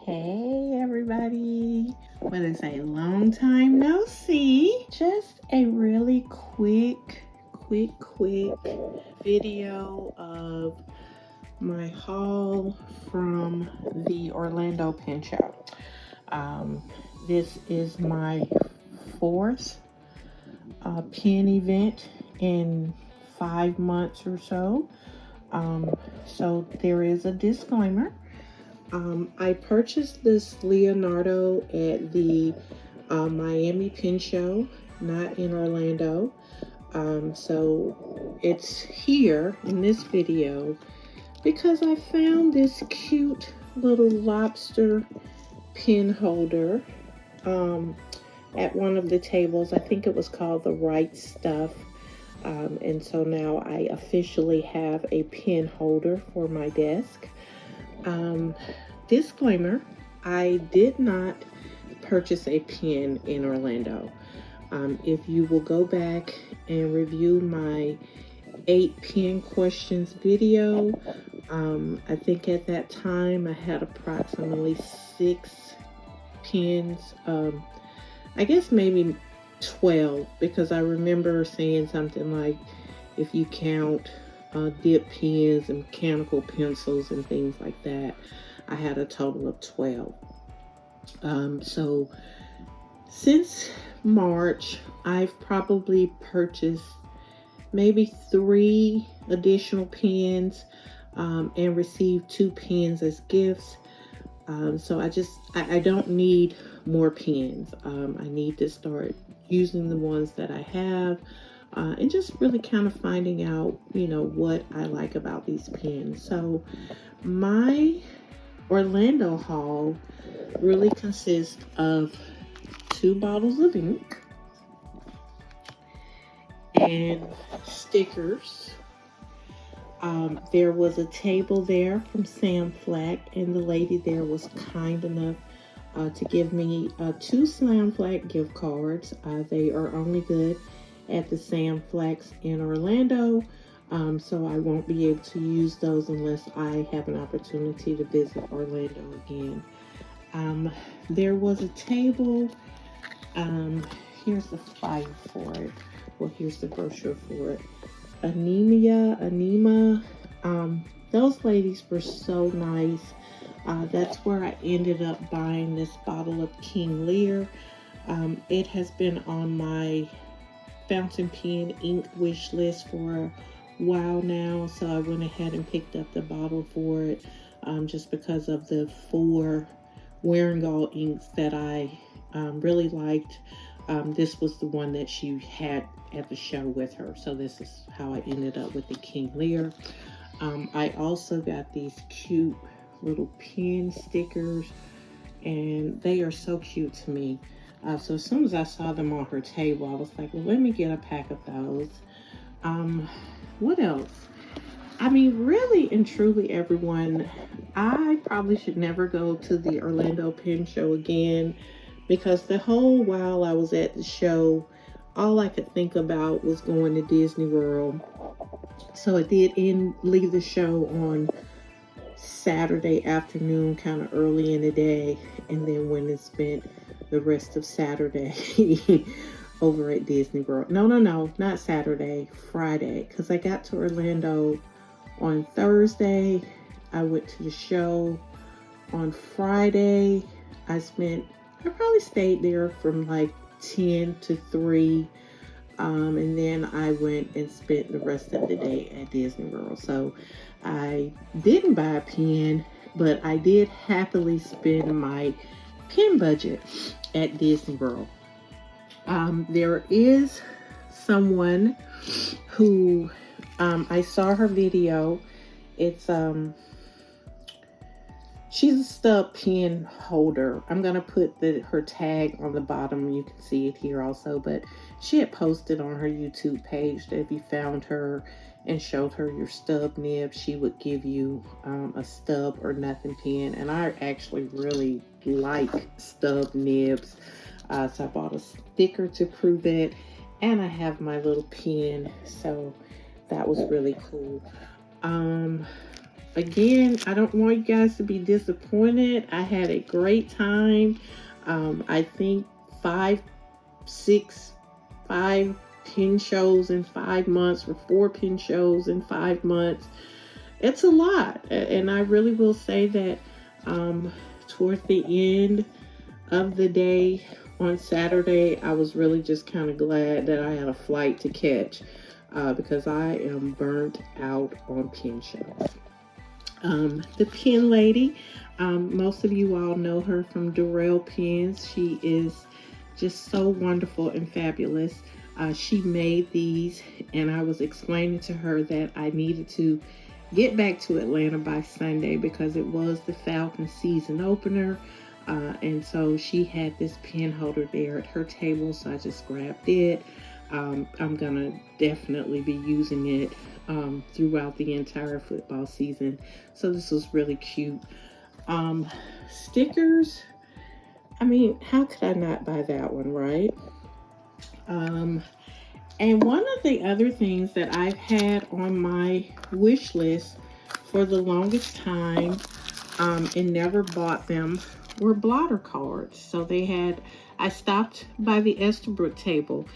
Hey everybody, well, it's a long time no see. Just a really quick video of my haul from the Orlando Pin Show. This is my fourth pin event in 5 months or so. So there is a disclaimer. I purchased this Leonardo at the Miami Pin Show, not in Orlando. So it's here in this video because I found this cute little lobster pin holder at one of the tables. I think it was called the Right Stuff. And so now I officially have a pin holder for my desk. Disclaimer, I did not purchase a pin in Orlando. If you will go back and review my 8 pin questions video, I think at that time I had approximately 6 pins. I guess maybe 12, because I remember saying something like, if you count dip pens and mechanical pencils and things like that, I had a total of 12. So since March, I've probably purchased maybe 3 additional pens and received 2 pens as gifts. So I don't need more pens. I need to start using the ones that I have. And just really kind of finding out, what I like about these pens. So my Orlando haul really consists of 2 bottles of ink and stickers. There was a table there from Sam Flack, and the lady there was kind enough to give me 2 Sam Flack gift cards. They are only good at the Sam Flacks in Orlando, so I won't be able to use those unless I have an opportunity to visit Orlando again. There was a table. Here's the flyer for it. Well, here's the brochure for it. Anima. Those ladies were so nice. That's where I ended up buying this bottle of King Lear. It has been on my fountain pen ink wish list for a while now, so I went ahead and picked up the bottle for it, just because of the 4 Warringall inks that I really liked. This was the one that she had at the show with her, so this is how I ended up with the King Lear. I also got these cute little pen stickers, and they are so cute to me. So as soon as I saw them on her table, I was like, well, let me get a pack of those. What else? I mean, really and truly, everyone, I probably should never go to the Orlando Pin Show again, because the whole while I was at the show, all I could think about was going to Disney World. So I did leave the show on Saturday afternoon, kind of early in the day, and then went and spent the rest of Saturday over at Disney World. No, not Saturday, Friday, because I got to Orlando on Thursday. I went to the show on Friday. I probably stayed there from like 10 to 3. And then I went and spent the rest of the day at Disney World. So I didn't buy a pen, but I did happily spend my pen budget at Disney World. There is someone who I saw her video. It's she's a stub pen holder. I'm gonna put her tag on the bottom. You can see it here also, but she had posted on her YouTube page that if you found her and showed her your stub nib, she would give you a stub or nothing pen. And I actually really like stub nibs, so I bought a sticker to prove it, and I have my little pen, so that was really cool. again, I don't want you guys to be disappointed. I had a great time. I think five, six, five pin shows in 5 months, or 4 pin shows in 5 months. It's a lot. And I really will say that towards the end of the day on Saturday, I was really just kind of glad that I had a flight to catch, because I am burnt out on pin shows. The pin lady, most of you all know her from Durrell Pins. She is just so wonderful and fabulous. She made these, and I was explaining to her that I needed to get back to Atlanta by Sunday because it was the Falcon season opener. And so she had this pin holder there at her table, so I just grabbed it. I'm gonna definitely be using it throughout the entire football season. So this was really cute. Stickers, I mean, how could I not buy that one, right? And one of the other things that I've had on my wish list for the longest time, and never bought them, were blotter cards. So I stopped by the Estabrook table.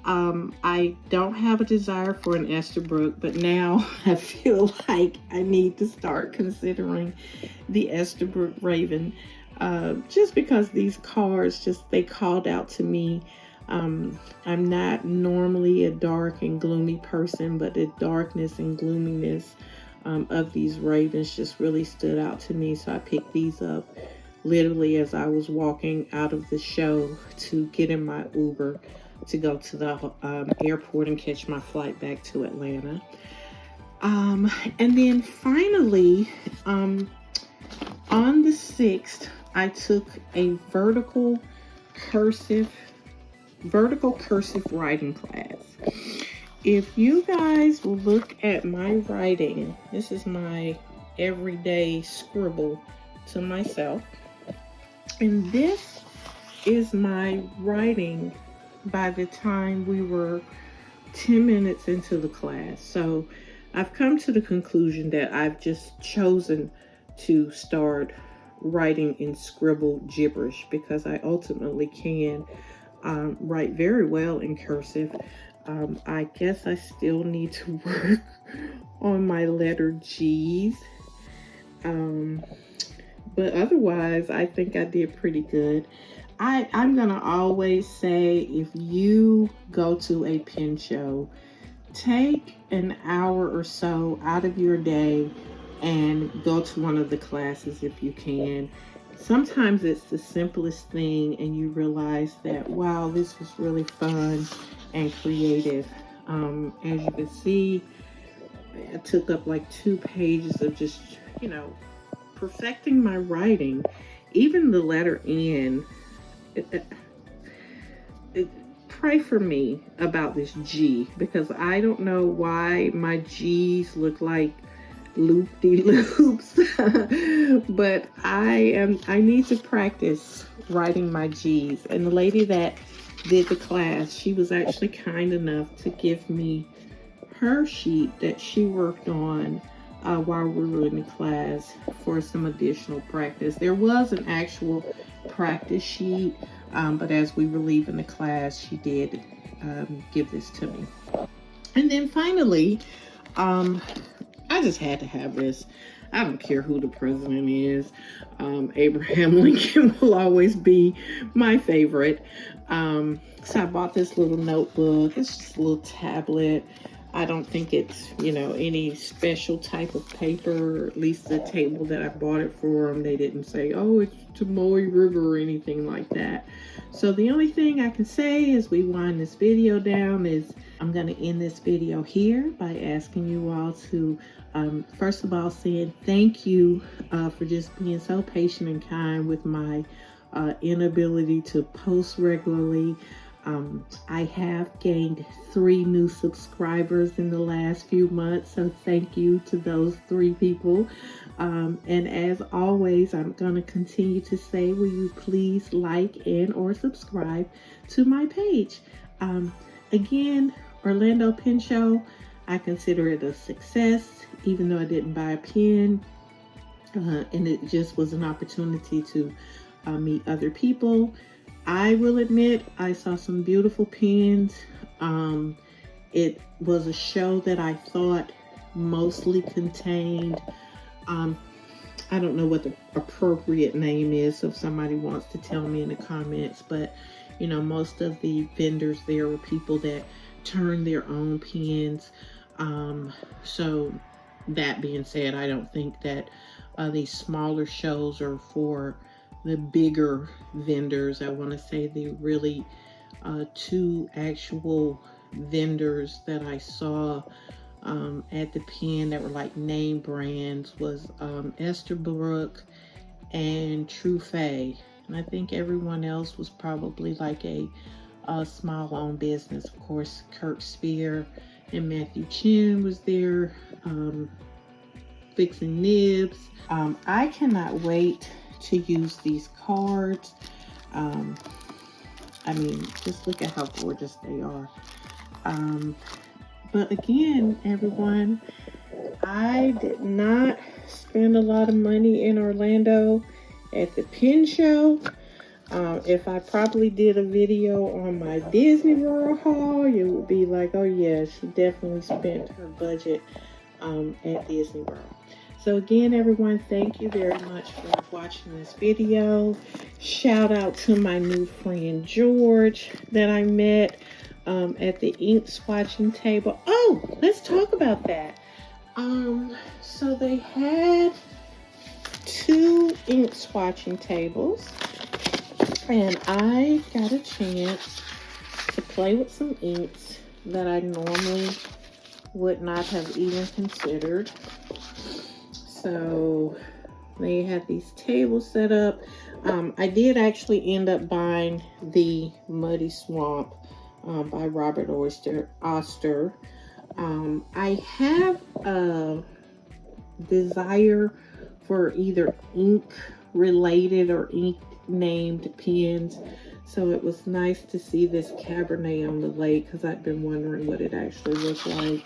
I don't have a desire for an Estabrook, but now I feel like I need to start considering the Estabrook Raven, just because these cards they called out to me. I'm not normally a dark and gloomy person, but the darkness and gloominess of these ravens just really stood out to me. So I picked these up literally as I was walking out of the show to get in my Uber to go to the airport and catch my flight back to Atlanta. And then finally, on the 6th, I took a vertical cursive writing class. If you guys will look at my writing, this is my everyday scribble to myself. And this is my writing by the time we were 10 minutes into the class. So I've come to the conclusion that I've just chosen to start writing in scribble gibberish because I ultimately can write very well in cursive. I guess I still need to work on my letter G's. But otherwise, I think I did pretty good. I'm going to always say, if you go to a pin show, take an hour or so out of your day and go to one of the classes if you can. Sometimes it's the simplest thing and you realize that, wow, this was really fun and creative. As you can see, I took up like 2 pages of just, perfecting my writing. Even the letter N. Pray for me about this G, because I don't know why my G's look like loop-de-loops. But I need to practice writing my G's. And the lady that did the class, she was actually kind enough to give me her sheet that she worked on while we were in the class for some additional practice. There was an actual practice sheet, but as we were leaving the class, she did give this to me. And then finally, I just had to have this. I don't care who the president is. Abraham Lincoln will always be my favorite. So I bought this little notebook. It's just a little tablet. I don't think it's, any special type of paper, or at least the table that I bought it from. They didn't say, oh, it's Tomoe River or anything like that. So the only thing I can say as we wind this video down is I'm going to end this video here by asking you all to, first of all, saying thank you for just being so patient and kind with my inability to post regularly. I have gained 3 new subscribers in the last few months, so thank you to those 3 people. And as always, I'm going to continue to say, will you please like and or subscribe to my page? Again, Orlando Pin Show, I consider it a success, even though I didn't buy a pen. And it just was an opportunity to meet other people. I will admit, I saw some beautiful pens. It was a show that I thought mostly contained, I don't know what the appropriate name is, so if somebody wants to tell me in the comments, but you know, most of the vendors there were people that turn their own pens. So that being said, I don't think that these smaller shows are for the bigger vendors. I want to say the really two actual vendors that I saw at the pen that were like name brands was Esterbrook and True Faye. And I think everyone else was probably like a small owned business. Of course, Kirk Spear and Matthew Chin was there, fixing nibs. I cannot wait to use these cards. I mean, just look at how gorgeous they are. But again, everyone, I did not spend a lot of money in Orlando at the pen show. If I probably did a video on my Disney World haul, you would be like, oh yeah, she definitely spent her budget at Disney World. So again, everyone, thank you very much for watching this video. Shout out to my new friend George that I met at the ink swatching table. Oh, let's talk about that. So they had 2 ink swatching tables, and I got a chance to play with some inks that I normally would not have even considered. So they had these tables set up. I did actually end up buying the Muddy Swamp by Robert Oster. I have a desire for either ink related or ink named pens, so it was nice to see this Cabernet on the Lake because I've been wondering what it actually looked like.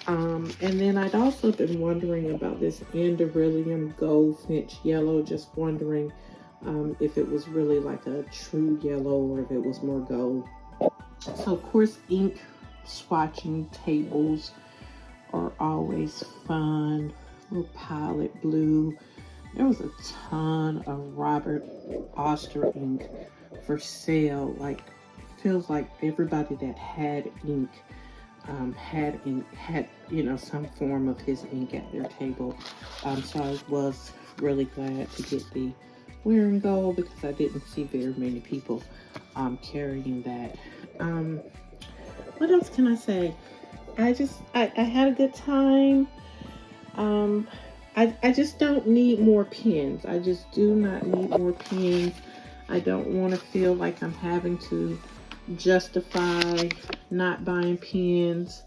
And then I'd also been wondering about this Anderillium Goldfinch Yellow, just wondering if it was really like a true yellow or if it was more gold. So of course, ink swatching tables are always fun. Little Pilot Blue. There was a ton of Robert Oster ink for sale. Like, feels like everybody that had ink had you know, some form of his ink at their table. So I was really glad to get the wearing gold because I didn't see very many people carrying that. What else can I say? I had a good time. I just don't need more pens. I just do not need more pens. I don't want to feel like I'm having to justify not buying pens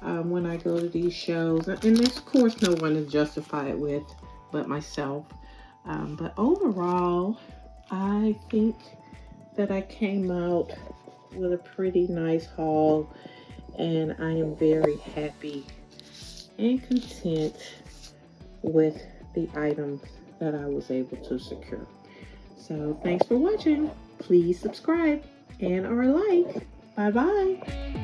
when I go to these shows. And there's, of course, no one to justify it with but myself. But overall, I think that I came out with a pretty nice haul, and I am very happy and content with the items that I was able to secure. So thanks for watching. Please subscribe and or like. Bye bye.